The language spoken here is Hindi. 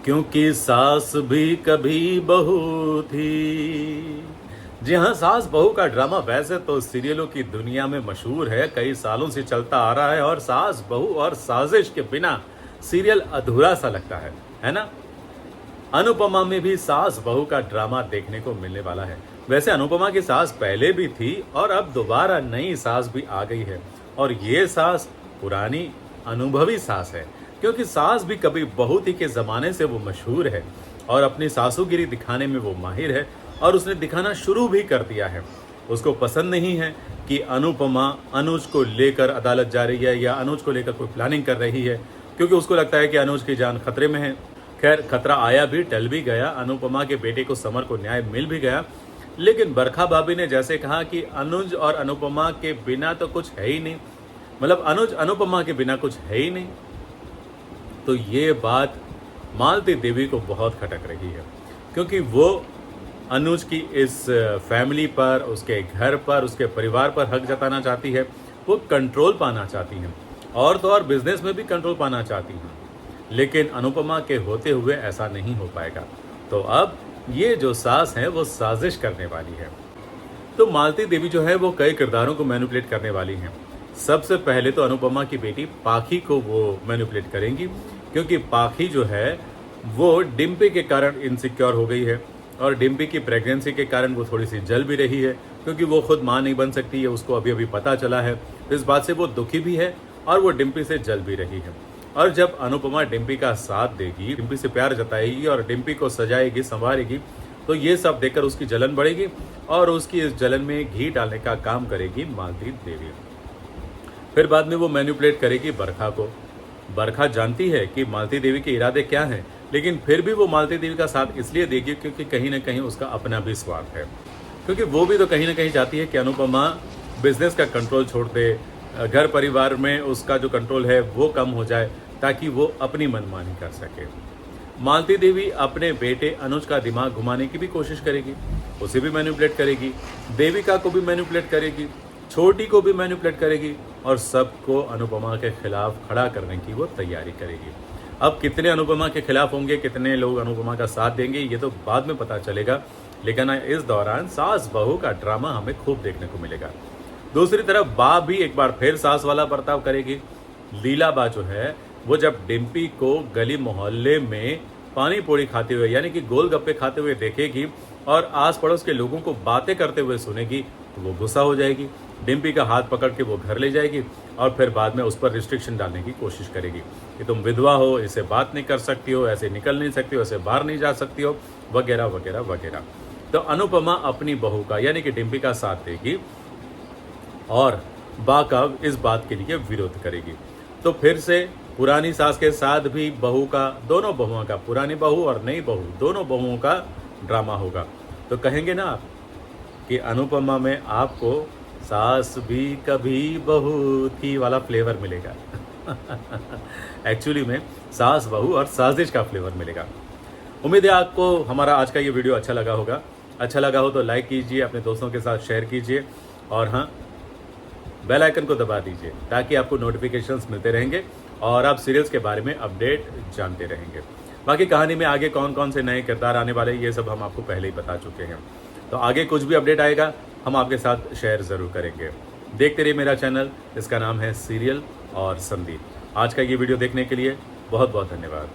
क्योंकि सास भी कभी बहू थी। जी हाँ, सास बहू का ड्रामा वैसे तो सीरियलों की दुनिया में मशहूर है, कई सालों से चलता आ रहा है और सास बहू और साजिश के बिना सीरियल अधूरा सा लगता है ना। अनुपमा में भी सास बहू का ड्रामा देखने को मिलने वाला है। वैसे अनुपमा की सास पहले भी थी और अब दोबारा नई सास भी आ गई है और ये सास पुरानी अनुभवी सास है, क्योंकि सास भी कभी बहू थी के जमाने से वो मशहूर है और अपनी सासूगिरी दिखाने में वो माहिर है और उसने दिखाना शुरू भी कर दिया है। उसको पसंद नहीं है कि अनुपमा अनुज को लेकर अदालत जा रही है या अनुज को लेकर कोई प्लानिंग कर रही है, क्योंकि उसको लगता है कि अनुज की जान खतरे में है। खैर, खतरा आया भी, टल भी गया, अनुपमा के बेटे को समर को न्याय मिल भी गया। लेकिन बरखा भाभी ने जैसे कहा कि अनुज और अनुपमा के बिना तो कुछ है ही नहीं, मतलब अनुज अनुपमा के बिना कुछ है ही नहीं, तो ये बात मालती देवी को बहुत खटक रही है, क्योंकि वो अनुज की इस फैमिली पर, उसके घर पर, उसके परिवार पर हक जताना चाहती है। वो कंट्रोल पाना चाहती हैं और तो और बिजनेस में भी कंट्रोल पाना चाहती हैं, लेकिन अनुपमा के होते हुए ऐसा नहीं हो पाएगा। तो अब ये जो सास है वो साजिश करने वाली है। तो मालती देवी जो है वो कई किरदारों को मैनिपुलेट करने वाली हैं। सबसे पहले तो अनुपमा की बेटी पाखी को वो मैनिपुलेट करेंगी, क्योंकि पाखी जो है वो डिम्पी के कारण इनसिक्योर हो गई है और डिम्पी की प्रेगनेंसी के कारण वो थोड़ी सी जल भी रही है, क्योंकि वो खुद माँ नहीं बन सकती है, उसको अभी अभी पता चला है। तो इस बात से वो दुखी भी है और वो डिम्पी से जल भी रही है। और जब अनुपमा डिम्पी का साथ देगी, डिम्पी से प्यार जताएगी और डिम्पी को सजाएगी, संवारेगी, तो ये सब देखकर उसकी जलन बढ़ेगी और उसकी इस जलन में घी डालने का काम करेगी मालती देवी। फिर बाद में वो मैनिपुलेट करेगी बरखा को। बरखा जानती है कि मालती देवी के इरादे क्या हैं, लेकिन फिर भी वो मालती देवी का साथ इसलिए देगी क्योंकि कहीं ना कहीं उसका अपना भी स्वार्थ है, क्योंकि वो भी तो कहीं ना कहीं चाहती है कि अनुपमा बिजनेस का कंट्रोल छोड़ दे, घर परिवार में उसका जो कंट्रोल है वो कम हो जाए, ताकि वो अपनी मनमानी कर सके। मालती देवी अपने बेटे अनुज का दिमाग घुमाने की भी कोशिश करेगी, उसे भी मैनिपुलेट करेगी, देविका को भी मैनिपुलेट करेगी, छोटी को भी मैनिपुलेट करेगी और सबको अनुपमा के खिलाफ खड़ा करने की वो तैयारी करेगी। अब कितने अनुपमा के खिलाफ होंगे, कितने लोग अनुपमा का साथ देंगे, ये तो बाद में पता चलेगा, लेकिन इस दौरान सास बहू का ड्रामा हमें खूब देखने को मिलेगा। दूसरी तरफ बा भी एक बार फिर सास वाला बर्ताव करेगी। लीला बा जो है वो जब डिम्पी को गली मोहल्ले में पानी पूरी खाते हुए यानी कि गोलगप्पे खाते हुए देखेगी और आस पड़ोस के लोगों को बातें करते हुए सुनेगी, तो वो गुस्सा हो जाएगी, डिम्पी का हाथ पकड़ के वो घर ले जाएगी और फिर बाद में उस पर रिस्ट्रिक्शन डालने की कोशिश करेगी कि तुम विधवा हो, इससे बात नहीं कर सकती हो, ऐसे निकल नहीं सकती हो, ऐसे बाहर नहीं जा सकती हो, वगैरह वगैरह वगैरह। तो अनुपमा अपनी बहू का यानी कि डिम्पी का साथ देगी और बा का इस बात के लिए विरोध करेगी। तो फिर से पुरानी सास के साथ भी बहू का, दोनों बहुओं का, पुरानी बहू और नई बहू दोनों बहुओं का ड्रामा होगा। तो कहेंगे ना आप कि अनुपमा में आपको सास भी कभी बहू थी वाला फ्लेवर मिलेगा। एक्चुअली में सास बहू और साजिश का फ्लेवर मिलेगा। उम्मीद है आपको हमारा आज का ये वीडियो अच्छा लगा होगा। अच्छा लगा हो तो लाइक कीजिए, अपने दोस्तों के साथ शेयर कीजिए और हाँ, बेल आइकन को दबा दीजिए ताकि आपको नोटिफिकेशंस मिलते रहेंगे और आप सीरियल्स के बारे में अपडेट जानते रहेंगे। बाकी कहानी में आगे कौन कौन से नए किरदार आने वाले ये सब हम आपको पहले ही बता चुके हैं। तो आगे कुछ भी अपडेट आएगा हम आपके साथ शेयर ज़रूर करेंगे। देखते रहिए मेरा चैनल, इसका नाम है सीरियल और संदीप। आज का ये वीडियो देखने के लिए बहुत बहुत धन्यवाद।